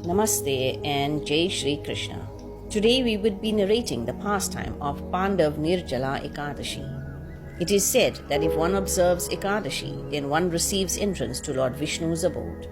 Namaste and Jai Shri Krishna. Today we would be narrating the pastime of Pandav Nirjala Ekadashi. It is said that if one observes Ekadashi, then one receives entrance to Lord Vishnu's abode.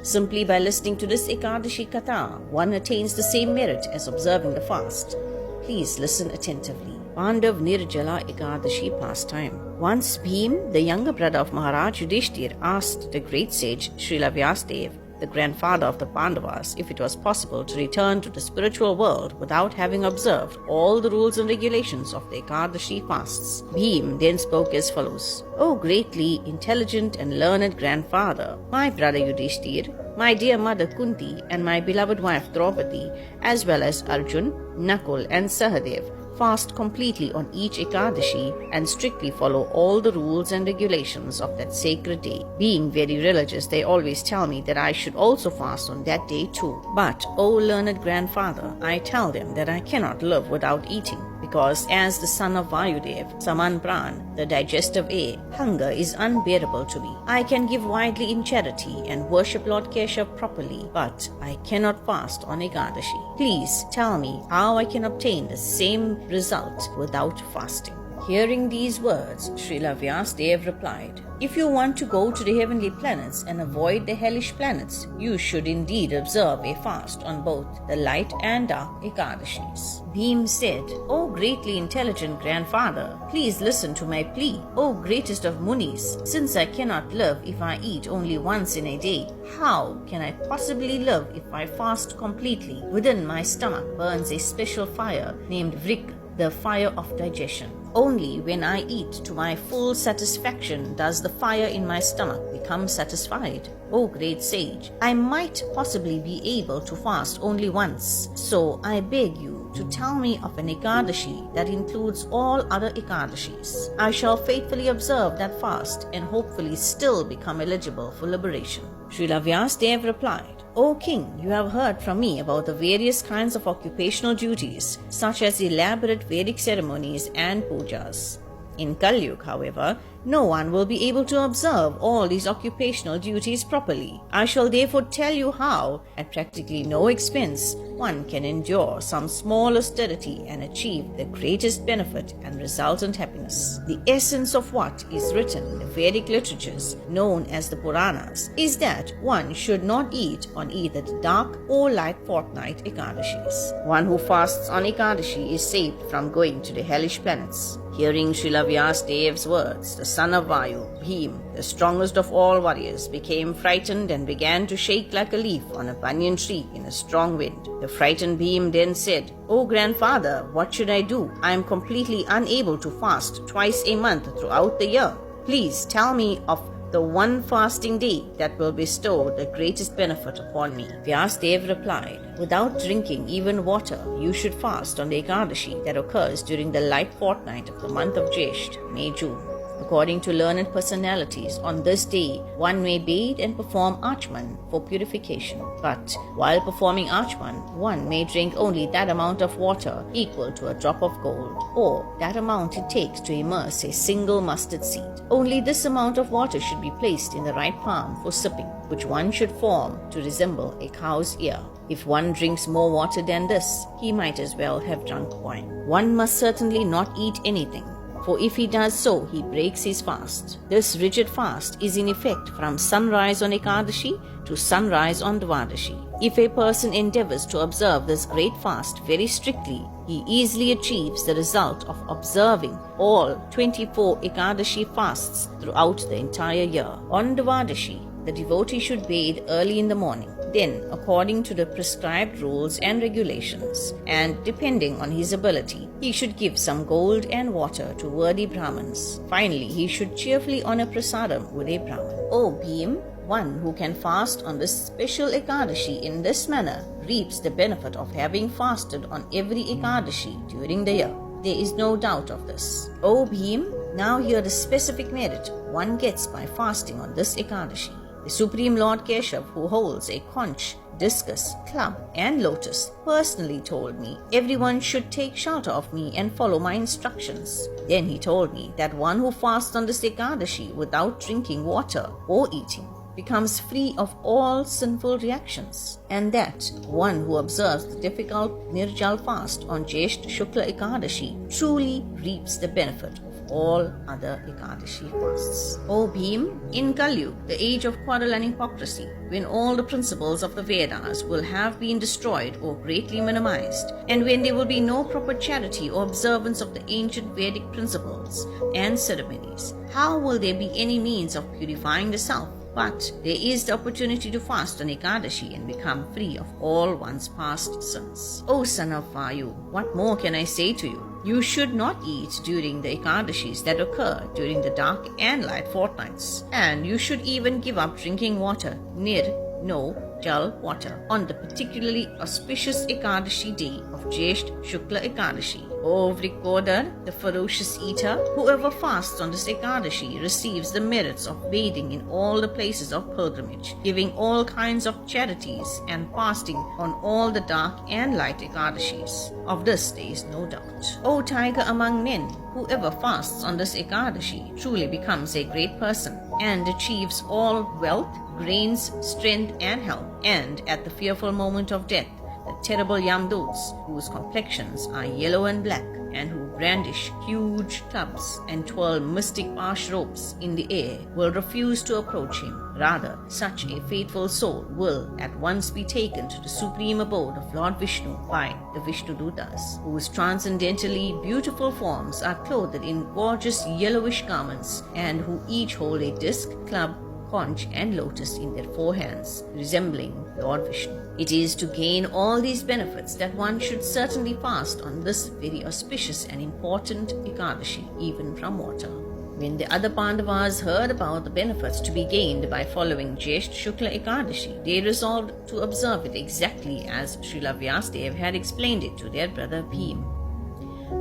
Simply by listening to this Ekadashi Katha, one attains the same merit as observing the fast. Please listen attentively. Pandav Nirjala Ekadashi pastime. Once Bhim, the younger brother of Maharaj Yudhishthir, asked the great sage Srila Vyasadeva, the grandfather of the Pandavas, if it was possible to return to the spiritual world without having observed all the rules and regulations of the Ekadashi fasts. Bhim then spoke as follows: O greatly intelligent and learned grandfather, my brother Yudhishthir, my dear mother Kunti, and my beloved wife Draupadi, as well as Arjun, Nakul, and Sahadev, fast completely on each Ekadashi and strictly follow all the rules and regulations of that sacred day. Being very religious, they always tell me that I should also fast on that day too. But, O learned grandfather, I tell them that I cannot live without eating, because as the son of Vayudev, Saman Pran, the digestive air, hunger is unbearable to me. I can give widely in charity and worship Lord Keshav properly, but I cannot fast on Ekadashi. Please tell me how I can obtain the same result without fasting. Hearing these words, Srila Vyasadeva replied, If you want to go to the heavenly planets and avoid the hellish planets, you should indeed observe a fast on both the light and dark Ekadashis. Bhim said, O greatly intelligent grandfather, please listen to my plea. O greatest of Munis, since I cannot live if I eat only once in a day, how can I possibly live if I fast completely? Within my stomach burns a special fire named Vrik, the fire of digestion. Only when I eat to my full satisfaction does the fire in my stomach become satisfied. O great sage, I might possibly be able to fast only once, so I beg you to tell me of an Ekadashi that includes all other Ekadashis. I shall faithfully observe that fast and hopefully still become eligible for liberation. Srila Vyasadeva replied, O king, you have heard from me about the various kinds of occupational duties, such as elaborate Vedic ceremonies and pujas. In Kali Yuga, however, no one will be able to observe all these occupational duties properly. I shall therefore tell you how, at practically no expense, one can endure some small austerity and achieve the greatest benefit and resultant happiness. The essence of what is written in the Vedic literatures, known as the Puranas, is that one should not eat on either the dark or light fortnight Ekadashis. One who fasts on Ekadashi is saved from going to the hellish planets. Hearing Srila Vyasadeva's words, the son of Vayu, Bhim, the strongest of all warriors, became frightened and began to shake like a leaf on a banyan tree in a strong wind. The frightened Bhim then said, O grandfather, what should I do? I am completely unable to fast twice a month throughout the year. Please tell me of the one fasting day that will bestow the greatest benefit upon me. Vyasadeva replied, Without drinking even water, you should fast on the Ekadashi that occurs during the light fortnight of the month of Jeshth, May-June. According to learned personalities, on this day, one may bathe and perform Achman for purification. But while performing Achman, one may drink only that amount of water equal to a drop of gold, or that amount it takes to immerse a single mustard seed. Only this amount of water should be placed in the right palm for sipping, which one should form to resemble a cow's ear. If one drinks more water than this, he might as well have drunk wine. One must certainly not eat anything, for if he does so, he breaks his fast. This rigid fast is in effect from sunrise on Ekadashi to sunrise on Dvadashi. If a person endeavors to observe this great fast very strictly, he easily achieves the result of observing all 24 Ekadashi fasts throughout the entire year. On Dvadashi, the devotee should bathe early in the morning. Then, according to the prescribed rules and regulations, and depending on his ability, he should give some gold and water to worthy Brahmins. Finally, he should cheerfully honor prasadam with a Brahmin. O Bhim, one who can fast on this special Ekadashi in this manner reaps the benefit of having fasted on every Ekadashi during the year. There is no doubt of this. O Bhim, now hear the specific merit one gets by fasting on this Ekadashi. The Supreme Lord Keshav, who holds a conch, discus, club, and lotus, personally told me everyone should take shelter of me and follow my instructions. Then he told me that one who fasts on this Ekadashi without drinking water or eating becomes free of all sinful reactions, and that one who observes the difficult Nirjal fast on Jyeshtha Shukla Ekadashi truly reaps the benefit of all other Ekadashi fasts. O Bhim, in Kali Yuga, the age of quarrel and hypocrisy, when all the principles of the Vedas will have been destroyed or greatly minimized, and when there will be no proper charity or observance of the ancient Vedic principles and ceremonies, how will there be any means of purifying the self? But there is the opportunity to fast on Ekadashi and become free of all one's past sins. O son of Vayu, what more can I say to you? You should not eat during the Ekadashis that occur during the dark and light fortnights, and you should even give up drinking water, Jal water, on the particularly auspicious Ekadashi day of Jyeshtha Shukla Ekadashi. O Vrikodar, the ferocious eater, whoever fasts on this Ekadashi receives the merits of bathing in all the places of pilgrimage, giving all kinds of charities, and fasting on all the dark and light Ekadashis. Of this there is no doubt. O tiger among men, whoever fasts on this Ekadashi truly becomes a great person and achieves all wealth, grains, strength, and health, and at the fearful moment of death, the terrible Yamduts, whose complexions are yellow and black, and who brandish huge clubs and twirl mystic ash ropes in the air, will refuse to approach him. Rather, such a faithful soul will at once be taken to the supreme abode of Lord Vishnu by the Vishnudutas, whose transcendently beautiful forms are clothed in gorgeous yellowish garments, and who each hold a disc, club, conch, and lotus in their forehands, resembling Lord Vishnu. It is to gain all these benefits that one should certainly fast on this very auspicious and important Ekadashi, even from water. When the other Pandavas heard about the benefits to be gained by following Jyeshtha Shukla Ekadashi, they resolved to observe it exactly as Srila Vyasadeva had explained it to their brother Bhim.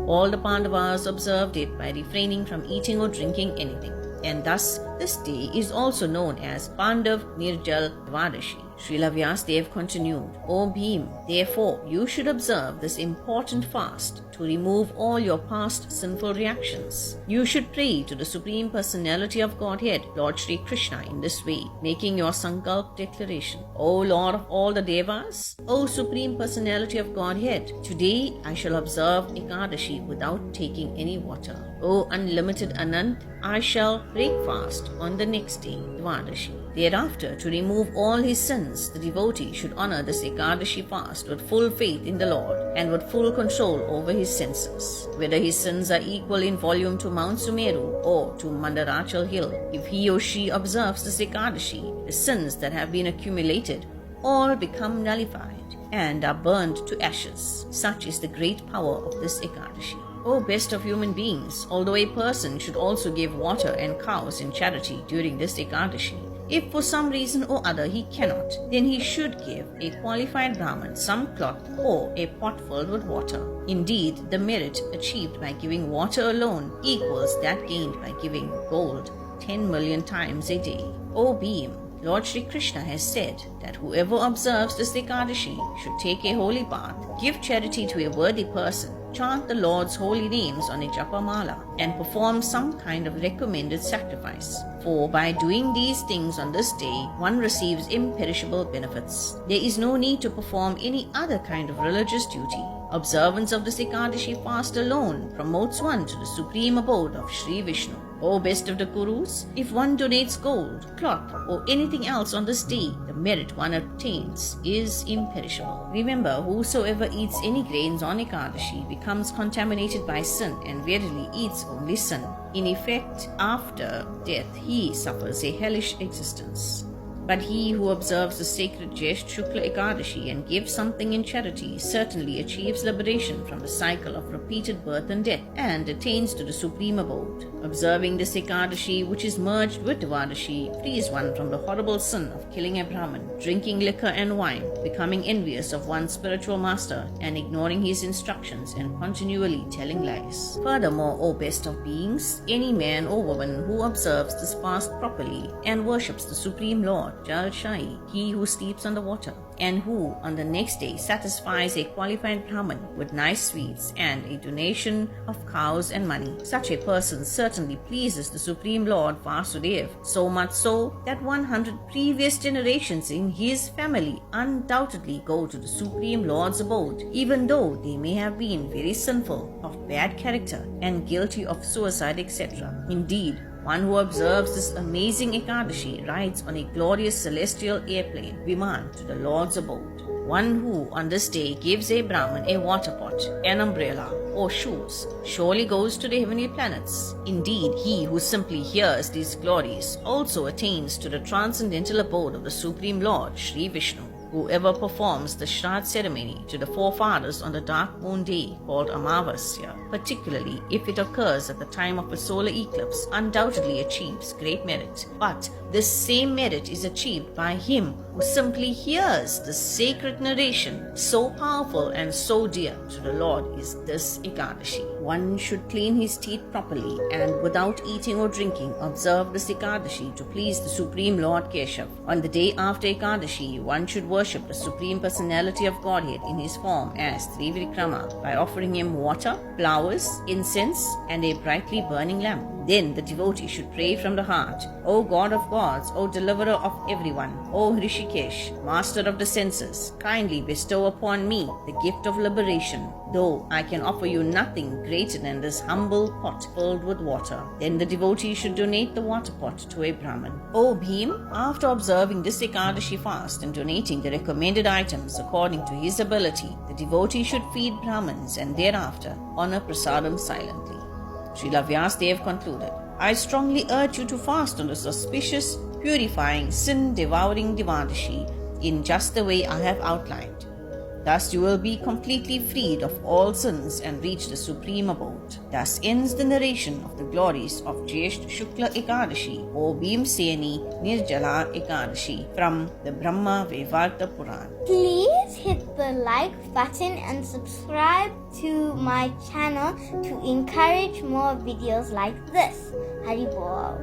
All the Pandavas observed it by refraining from eating or drinking anything, and thus this day is also known as Pandav Nirjal Dvadashi. Srila Vyasadeva continued, O Bhim, therefore you should observe this important fast to remove all your past sinful reactions. You should pray to the Supreme Personality of Godhead, Lord Shri Krishna, in this way, making your Sankalp declaration. O Lord of all the Devas, O Supreme Personality of Godhead, today I shall observe Ekadashi without taking any water. O unlimited Anant, I shall break fast on the next day, Dvadashi. Thereafter, to remove all his sins, the devotee should honor this Ekadashi fast with full faith in the Lord and with full control over his senses. Whether his sins are equal in volume to Mount Sumeru or to Mandarachal Hill, if he or she observes this Ekadashi, the sins that have been accumulated all become nullified and are burned to ashes. Such is the great power of this Ekadashi. O best of human beings, although a person should also give water and cows in charity during this Ekadashi, if for some reason or other he cannot, then he should give a qualified Brahman some cloth or a pot filled with water. Indeed, the merit achieved by giving water alone equals that gained by giving gold 10 million times a day. O Bhim, Lord Shri Krishna has said that whoever observes this Ekadashi should take a holy bath, give charity to a worthy person, chant the Lord's holy names on a japamala, and perform some kind of recommended sacrifice. For by doing these things on this day, one receives imperishable benefits. There is no need to perform any other kind of religious duty. Observance of this Ekadashi fast alone promotes one to the supreme abode of Shri Vishnu. O best of the Kurus, if one donates gold, cloth, or anything else on this day, the merit one obtains is imperishable. Remember, whosoever eats any grains on Ekadashi becomes contaminated by sin and verily eats only sin. In effect, after death, he suffers a hellish existence. But he who observes the sacred Jyeshtha Shukla Ekadashi and gives something in charity certainly achieves liberation from the cycle of repeated birth and death and attains to the supreme abode. Observing this Ekadashi, which is merged with Dvadashi, frees one from the horrible sin of killing a Brahman, drinking liquor and wine, becoming envious of one's spiritual master, and ignoring his instructions and continually telling lies. Furthermore, O best of beings, any man or woman who observes this fast properly and worships the Supreme Lord Jal Shahi, he who sleeps on the water, and who on the next day satisfies a qualified Brahmin with nice sweets and a donation of cows and money. Such a person certainly pleases the Supreme Lord Vasudev, so much so that 100 previous generations in his family undoubtedly go to the Supreme Lord's abode, even though they may have been very sinful, of bad character, and guilty of suicide, etc. Indeed, one who observes this amazing Ekadashi rides on a glorious celestial airplane, Viman, to the Lord's abode. One who on this day gives a Brahmin a water pot, an umbrella, or shoes surely goes to the heavenly planets. Indeed, he who simply hears these glories also attains to the transcendental abode of the Supreme Lord, Sri Vishnu. Whoever performs the Shraddh ceremony to the forefathers on the dark moon day called Amavasya, particularly if it occurs at the time of a solar eclipse, undoubtedly achieves great merit. But this same merit is achieved by him who simply hears the sacred narration. So powerful and so dear to the Lord is this Ekadashi. One should clean his teeth properly and without eating or drinking observe this Ekadashi to please the Supreme Lord Keshav. On the day after Ekadashi, one should worship the Supreme Personality of Godhead in his form as Trivikrama by offering him water, flowers, incense, and a brightly burning lamp. Then the devotee should pray from the heart, O God of gods, O deliverer of everyone, O Hrishikesh, master of the senses, kindly bestow upon me the gift of liberation, though I can offer you nothing greater than this humble pot filled with water. Then the devotee should donate the water pot to a Brahmin. O Bhim, after observing this Ekadashi fast and donating the recommended items according to his ability, the devotee should feed Brahmins and thereafter honor prasadam silently. Srila Vyasadeva concluded, I strongly urge you to fast on this auspicious, purifying, sin-devouring Devadashi in just the way I have outlined. Thus you will be completely freed of all sins and reach the supreme abode. Thus ends the narration of the glories of Jyeshtha Shukla Ekadashi or Bhimseni Nirjala Ekadashi from the Brahma Vaivarta Puran. Please hit the like button and subscribe to my channel to encourage more videos like this. Hari Bol.